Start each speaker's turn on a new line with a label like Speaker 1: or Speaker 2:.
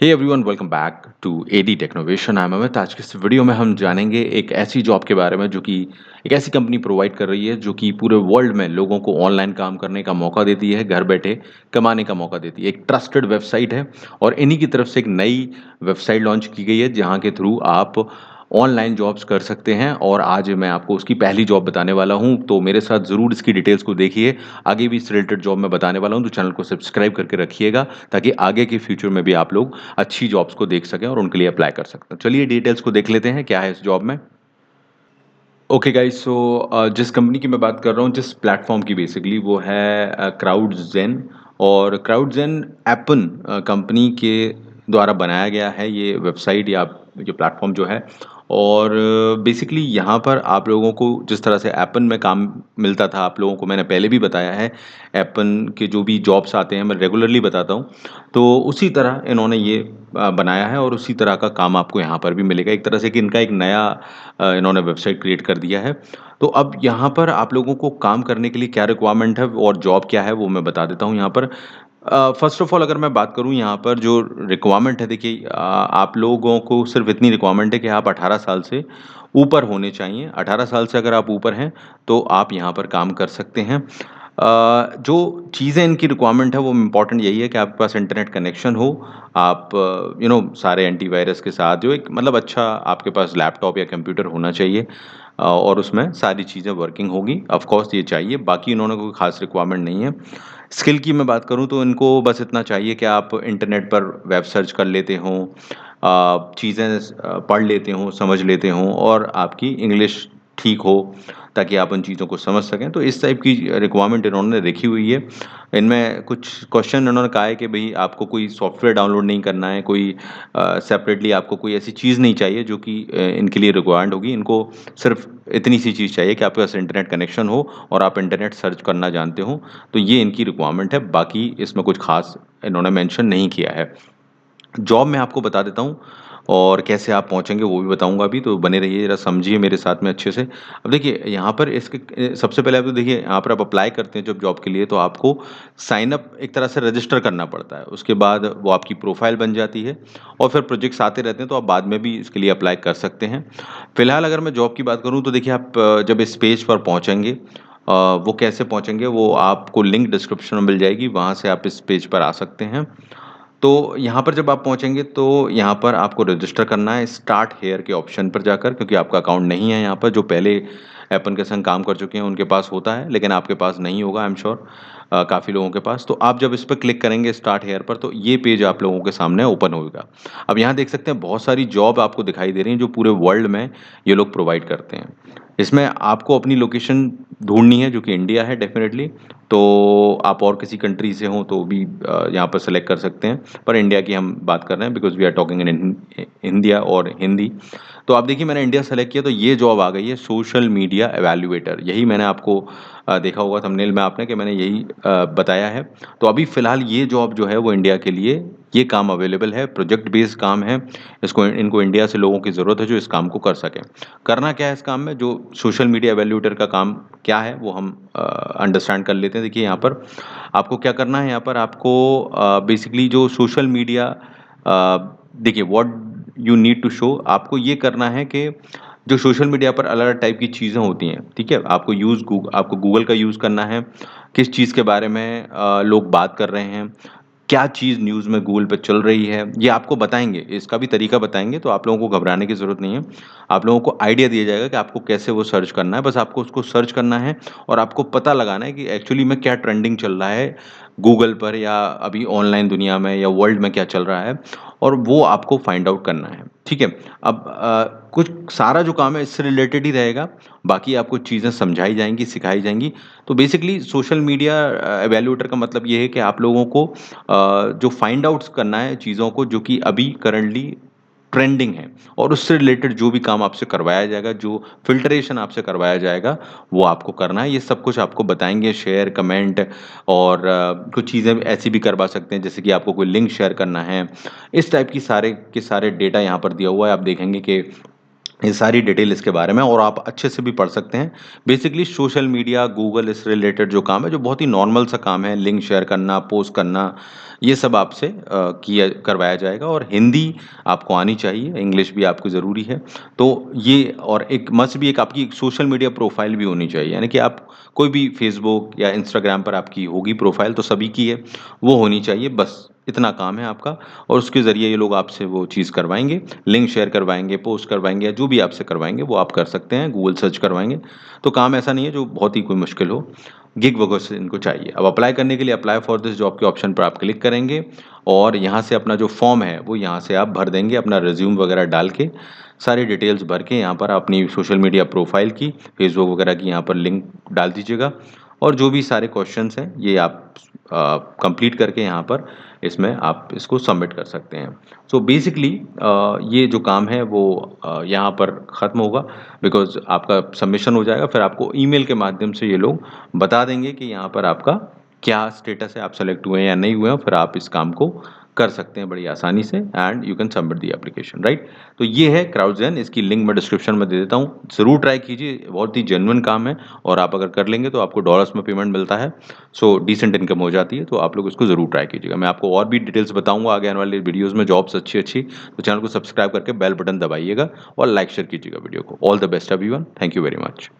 Speaker 1: Hey everyone welcome back to AD Technovation. I am Amit. आज के इस वीडियो में हम जानेंगे एक ऐसी जॉब के बारे में जो कि एक ऐसी कंपनी प्रोवाइड कर रही है जो कि पूरे वर्ल्ड में लोगों को ऑनलाइन काम करने का मौका देती है, घर बैठे कमाने का मौका देती है। एक ट्रस्टेड वेबसाइट है और इन्हीं की तरफ से एक नई वेबसाइट लॉन्च की गई है जहाँ के थ्रू आप ऑनलाइन जॉब्स कर सकते हैं और आज मैं आपको उसकी पहली जॉब बताने वाला हूँ। तो मेरे साथ ज़रूर इसकी डिटेल्स को देखिए। आगे भी इस रिलेटेड जॉब मैं बताने वाला हूँ, तो चैनल को सब्सक्राइब करके रखिएगा ताकि आगे के फ्यूचर में भी आप लोग अच्छी जॉब्स को देख सकें और उनके लिए अप्लाई कर सकते हैं। चलिए डिटेल्स को देख लेते हैं क्या है इस जॉब में। ओके गाइस, सो जिस कंपनी की मैं बात कर रहा हूँ, जिस प्लेटफॉर्म की बेसिकली वो है क्राउडजेन। और क्राउडजेन एपन कंपनी के द्वारा बनाया गया है ये वेबसाइट या ये प्लेटफॉर्म जो है। और बेसिकली यहाँ पर आप लोगों को जिस तरह से एपन में काम मिलता था, आप लोगों को मैंने पहले भी बताया है। एपन के जो भी जॉब्स आते हैं मैं रेगुलरली बताता हूँ। तो उसी तरह इन्होंने ये बनाया है और उसी तरह का काम आपको यहाँ पर भी मिलेगा। एक तरह से कि इनका एक नया इन्होंने वेबसाइट क्रिएट कर दिया है। तो अब यहाँ पर आप लोगों को काम करने के लिए क्या रिक्वायरमेंट है और जॉब क्या है वो मैं बता देता हूँ यहाँ पर। फर्स्ट ऑफ ऑल अगर मैं बात करूँ यहाँ पर जो रिक्वायरमेंट है, देखिए आप लोगों को सिर्फ इतनी रिक्वायरमेंट है कि आप 18 साल से ऊपर होने चाहिए। 18 साल से अगर आप ऊपर हैं तो आप यहाँ पर काम कर सकते हैं। जो चीज़ें इनकी रिक्वायरमेंट है वो इम्पोर्टेंट यही है कि आपके पास इंटरनेट कनेक्शन हो। आप सारे एंटीवायरस के साथ जो एक मतलब अच्छा आपके पास लैपटॉप या कंप्यूटर होना चाहिए। और उसमें सारी चीज़ें वर्किंग होगी। ऑफ कोर्स ये चाहिए, बाकी इन्होंने कोई ख़ास रिक्वायरमेंट नहीं है। स्किल की मैं बात करूँ तो इनको बस इतना चाहिए कि आप इंटरनेट पर वेब सर्च कर लेते हों, चीज़ें पढ़ लेते हों, समझ लेते हों और आपकी इंग्लिश ठीक हो ताकि आप उन चीज़ों को समझ सकें। तो इस टाइप की रिक्वायरमेंट इन्होंने रखी हुई है। इनमें कुछ क्वेश्चन इन्होंने कहा है कि भई आपको कोई सॉफ्टवेयर डाउनलोड नहीं करना है, कोई सेपरेटली आपको कोई ऐसी चीज़ नहीं चाहिए जो कि इनके लिए रिक्वायर्ड होगी। इनको सिर्फ़ इतनी सी चीज़ चाहिए कि आपके पास इंटरनेट कनेक्शन हो और आप इंटरनेट सर्च करना जानते हो। तो ये इनकी रिक्वायरमेंट है, बाकी इसमें कुछ ख़ास इन्होंने मेंशन नहीं किया है। जॉब मैं आपको बता देता हूँ और कैसे आप पहुँचेंगे वो भी बताऊँगा अभी, तो बने रहिए, ज़रा समझिए मेरे साथ में अच्छे से। अब देखिए यहाँ पर इसके सबसे पहले आप तो देखिए यहाँ पर आप अप्लाई करते हैं जब जॉब के लिए तो आपको साइन अप एक तरह से रजिस्टर करना पड़ता है। उसके बाद वो आपकी प्रोफ़ाइल बन जाती है और फिर प्रोजेक्ट्स आते रहते हैं तो आप बाद में भी इसके लिए अप्लाई कर सकते हैं। फ़िलहाल अगर मैं जॉब की बात करूँ तो देखिए आप जब इस पेज पर पहुँचेंगे, वो कैसे पहुँचेंगे वो आपको लिंक डिस्क्रिप्शन में मिल जाएगी, वहाँ से आप इस पेज पर आ सकते हैं। तो यहाँ पर जब आप पहुँचेंगे तो यहाँ पर आपको रजिस्टर करना है स्टार्ट हेयर के ऑप्शन पर जाकर, क्योंकि आपका अकाउंट नहीं है यहाँ पर। जो पहले एपन के संग काम कर चुके हैं उनके पास होता है, लेकिन आपके पास नहीं होगा आई एम श्योर, काफ़ी लोगों के पास। तो आप जब इस पर क्लिक करेंगे स्टार्ट हेयर पर तो ये पेज आप लोगों के सामने ओपन होगा। अब यहाँ देख सकते हैं बहुत सारी जॉब आपको दिखाई दे रही हैं जो पूरे वर्ल्ड में ये लोग प्रोवाइड करते हैं। इसमें आपको अपनी लोकेशन ढूँढनी है जो कि इंडिया है डेफ़िनेटली। तो आप और किसी कंट्री से हों तो भी यहाँ पर सेलेक्ट कर सकते हैं। पर इंडिया की हम बात कर रहे हैं because we are talking in India और हिंदी। तो आप देखिए मैंने इंडिया सेलेक्ट किया तो ये जॉब आ गई है सोशल मीडिया इवैल्यूएटर। यही मैंने आपको देखा होगा थंबनेल में आपने कि मैंने यही बताया है। तो अभी फ़िलहाल ये जॉब जो है वो इंडिया के लिए ये काम अवेलेबल है, प्रोजेक्ट बेस्ड काम है। इसको इनको इंडिया से लोगों की ज़रूरत है जो इस काम को कर सकें। करना क्या है इस काम में, जो सोशल मीडिया इवैल्यूएटर का काम क्या है वो हम अंडरस्टैंड कर लेते हैं। देखिए यहाँ पर आपको क्या करना है, यहाँ पर आपको बेसिकली जो सोशल मीडिया देखिए what you need to show, आपको ये करना है कि जो सोशल मीडिया पर अलग-अलग टाइप की चीज़ें होती हैं, ठीक है? आपको गूगल का यूज़ करना है, किस चीज़ के बारे में लोग बात कर रहे हैं, क्या चीज़ न्यूज़ में गूगल पे चल रही है, ये आपको बताएँगे, इसका भी तरीका बताएँगे, तो आप लोगों को घबराने की ज़रूरत नहीं है। आप लोगों को आइडिया दिया जाएगा कि आपको कैसे वो सर्च करना है, बस आपको उसको सर्च करना है और आपको पता लगाना है कि एक्चुअली में क्या ट्रेंडिंग चल रहा है गूगल पर या अभी ऑनलाइन दुनिया में या वर्ल्ड में क्या चल रहा है और वो आपको फाइंड आउट करना है, ठीक है? अब कुछ सारा जो काम है इससे रिलेटेड ही रहेगा, बाकी आपको चीज़ें समझाई जाएँगी, सिखाई जाएँगी। तो बेसिकली सोशल मीडिया इवैल्यूएटर का मतलब ये है कि आप लोगों को जो फाइंड आउट्स करना है चीज़ों को जो कि अभी करंटली ट्रेंडिंग है और उससे रिलेटेड जो भी काम आपसे करवाया जाएगा, जो फ़िल्टरेशन आपसे करवाया जाएगा, वो आपको करना है। ये सब कुछ आपको बताएँगे, शेयर, कमेंट और कुछ चीज़ें ऐसी भी करवा सकते हैं जैसे कि आपको कोई लिंक शेयर करना है। इस टाइप की सारे के सारे डेटा यहाँ पर दिया हुआ है। आप देखेंगे कि ये सारी डिटेल इसके बारे में और आप अच्छे से भी पढ़ सकते हैं। बेसिकली सोशल मीडिया, गूगल इससे रिलेटेड जो काम है, जो बहुत ही नॉर्मल सा काम है, लिंक शेयर करना, पोस्ट करना, ये सब आपसे किया करवाया जाएगा और हिंदी आपको आनी चाहिए, इंग्लिश भी आपको ज़रूरी है। तो ये और एक मस्ट भी एक आपकी सोशल मीडिया प्रोफ़ाइल भी होनी चाहिए, यानी कि आप कोई भी फ़ेसबुक या इंस्टाग्राम पर आपकी होगी प्रोफ़ाइल तो सभी की है, वो होनी चाहिए, बस इतना काम है आपका और उसके ज़रिए ये लोग आपसे वो चीज़ करवाएँगे, लिंक शेयर करवाएँगे, पोस्ट करवाएँगे या जो भी आपसे करवाएँगे वो आप कर सकते हैं, गूगल सर्च करवाएँगे। तो काम ऐसा नहीं है जो बहुत ही कोई मुश्किल हो, गिग वर्कर्स से इनको चाहिए। अब अप्लाई करने के लिए अप्लाई फॉर दिस जॉब के ऑप्शन पर आप क्लिक करेंगे और यहाँ से अपना जो फॉर्म है, वो यहाँ से आप भर देंगे, अपना रिज़्यूम वगैरह डाल के, सारी डिटेल्स भर के यहाँ पर अपनी सोशल मीडिया प्रोफ़ाइल की, फ़ेसबुक वगैरह की यहाँ पर लिंक डाल दीजिएगा और जो भी सारे क्वेश्चंस हैं, ये आप कंप्लीट करके यहाँ पर इसमें आप इसको सबमिट कर सकते हैं। सो बेसिकली ये जो काम है वो यहाँ पर ख़त्म होगा बिकॉज़ आपका सबमिशन हो जाएगा, फिर आपको ईमेल के माध्यम से ये लोग बता देंगे कि यहाँ पर आपका क्या स्टेटस है, आप सेलेक्ट हुए हैं या नहीं हुए हैं, फिर आप इस काम को कर सकते हैं बड़ी आसानी से and you can submit the application, right? तो ये है क्राउडज़ेन, इसकी लिंक मैं डिस्क्रिप्शन में दे देता हूँ। ज़रूर ट्राई कीजिए, बहुत ही जेन्युइन काम है और आप अगर कर लेंगे तो आपको डॉलर्स में पेमेंट मिलता है। सो डिसेंट इनकम हो जाती है, तो आप लोग इसको ज़रूर ट्राई कीजिएगा। मैं आपको और भी डिटेल्स बताऊँगा आगे आने वाली वीडियोज़ में जॉब्स अच्छी-अच्छी, तो चैनल को सब्सक्राइब करके बेल बटन दबाइएगा और लाइक शेयर कीजिएगा वीडियो को। All the best everyone, thank you very much.